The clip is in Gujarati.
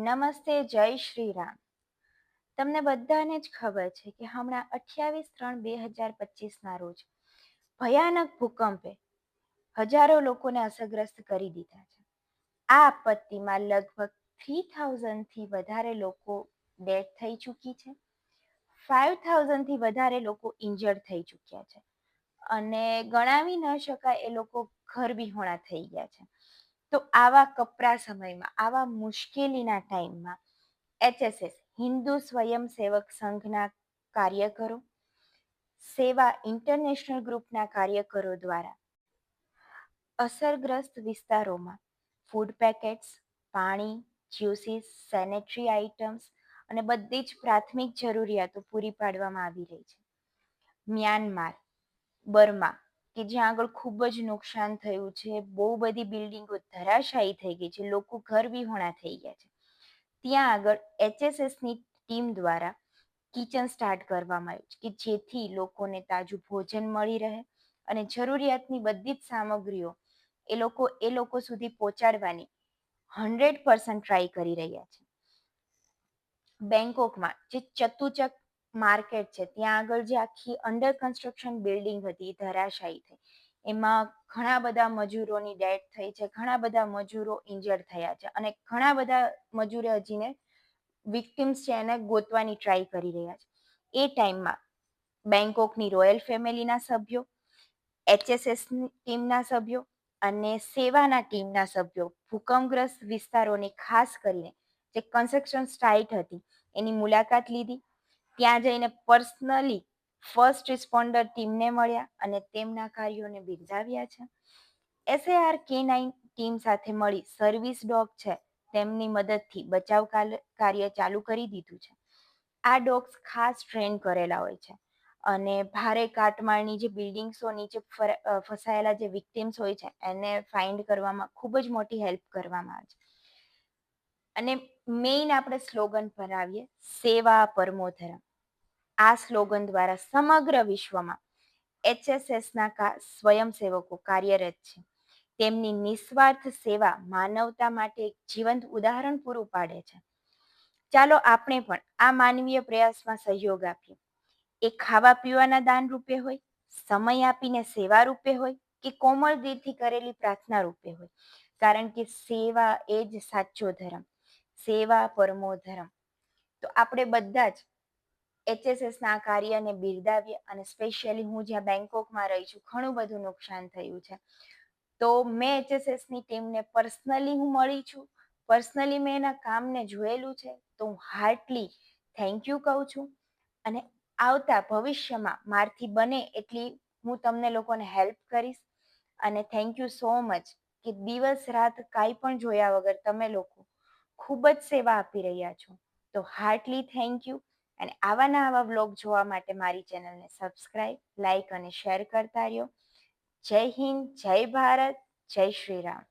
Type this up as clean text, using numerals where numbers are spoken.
નમસ્તે, જય શ્રી રામ. તમને બધાને જ ખબર છે કે હમણાં 28/3/2025ના રોજ ભયાનક ભૂકંપે હજારો લોકોને અસરગ્રસ્ત કરી દીધા છે. આ આપત્તિમાં લગભગ 3000થી વધારે લોકો ડેડ થઈ ચૂકી છે. 5000થી વધારે લોકો ઇન્જર્ડ થઈ ચૂક્યા છે અને ગણાવી ન શકાય એ લોકો ઘર વિહોણા થઈ ગયા છે. તો આવા કપરા સમયમાં, આવા મુશ્કેલીના ટાઈમમાં HSS હિન્દુ સ્વયંસેવક સંઘના કાર્યકરો, સેવા ઇન્ટરનેશનલ ગ્રુપના કાર્યકરો દ્વારા અસરગ્રસ્ત વિસ્તારોમાં ફૂડ પેકેટ્સ, પાણી, જ્યુસીસ, સેનેટરી આઇટમ્સ અને બધી જ પ્રાથમિક જરૂરિયાતો પૂરી પાડવામાં આવી રહી છે. મ્યાનમાર, બર્મા કે જ્યાં આગળ ખૂબ જ નુકસાન થયું છે, બહુ બધી બિલ્ડિંગો ધરાશાયી થઈ ગઈ છે, લોકો ઘર વિહોણા થઈ ગયા છે, ત્યાં આગળ HSSની ટીમ દ્વારા કિચન સ્ટાર્ટ કરવામાં આવ્યું છે કે જેથી લોકોને તાજું ભોજન મળી રહે અને જરૂરિયાતની બધી જ સામગ્રીઓ એ લોકો સુધી પહોંચાડવાની 100% ટ્રાય કરી રહ્યા છે. બેંકોકમાં જે ચતુચક માર્કેટ છે ત્યાં આગળ જે આખી અંડર કન્સ્ટ્રક્શન બિલ્ડિંગ હતી ધરાશાયી થઈ, એમાં ઘણા બધા મજૂરોની ડેથ થઈ છે, ઘણા બધા મજૂરો ઇન્જર્ડ થયા છે અને ઘણા બધા મજૂરો હજીને વિક્ટિમ્સ છે એને ગોતવાની ટ્રાય કરી રહ્યા છે. એ ટાઈમમાં બેંકોકની રોયલ ફેમિલીના સભ્યો, HSSની ટીમના સભ્યો અને સેવાના ટીમના સભ્યો ભૂકંપગ્રસ્ત વિસ્તારોની ખાસ કરીને જે કન્સ્ટ્રક્શન સાઇટ હતી એની મુલાકાત લીધી. ત્યાં જઈને પર્સનલી ફર્સ્ટ રિસ્પોન્ડર ટીમને મળ્યા અને તેમના કાર્યોને બિરદાવ્યા છે. SAR K9 ટીમ સાથે મળી સર્વિસ ડોગ છે તેમની મદદથી બચાવ કાર્ય ચાલુ કરી દીધું છે. આ ડોગ્સ ખાસ ટ્રેન કરેલા હોય છે અને ભારે કાટમાળની જે બિલ્ડિંગ્સો નીચે ફસાયેલા જે વિક્ટિમ્સ હોય છે એને ફાઇન્ડ કરવામાં ખૂબ જ મોટી હેલ્પ કરવામાં આવે છે. અને મેઇન આપણે સ્લોગન પર આવીએ, સેવા પરમો ધર્મ. આ સ્લોગન દ્વારા સમગ્ર વિશ્વમાં HSSના સ્વયંસેવકો કાર્યરત છે. તેમની નિસ્વાર્થ સેવા માનવતા માટે એક જીવંત ઉદાહરણ પૂરું પાડે છે. ચાલો આપણે પણ આ માનવીય પ્રયાસમાં સહયોગ આપીએ. એ ખાવા પીવાના દાન રૂપે હોય, સમય આપીને સેવા રૂપે હોય કે કોમળ દિલથી કરેલી પ્રાર્થના રૂપે હોય, કારણ કે સેવા એ જ સાચો ધર્મ, સેવા પરમો ધર્મ. તો આપણે બધા જ HSSના આ કાર્યને બિરદાવીએ અને સ્પેશિયલી હું જ્યાં બેંકોકમાં રહી છું, ઘણું બધું નુકસાન થયું છે. તો મેં HSSની ટીમને પર્સનલી હું મળી છું, પર્સનલી મેં એના કામને જોયેલું છે, તો હું હાર્ટલી થેન્ક યુ કહું છું. અને આવતા ભવિષ્યમાં મારથી બને એટલી હું તમને લોકોને હેલ્પ કરીશ. અને થેન્ક યુ સો મચ કે દિવસ રાત કાંઈ પણ જોયા વગર તમે લોકો ખૂબ જ સેવા આપી રહ્યા છો. તો હાર્ટલી થેન્ક યુ. અને આવા વ્લોગ જોવા માટે મારી ચેનલને સબસ્ક્રાઈબ, લાઈક અને શેર કરતા રહ્યો. જય હિન્દ, જય ભારત, જય શ્રી રામ.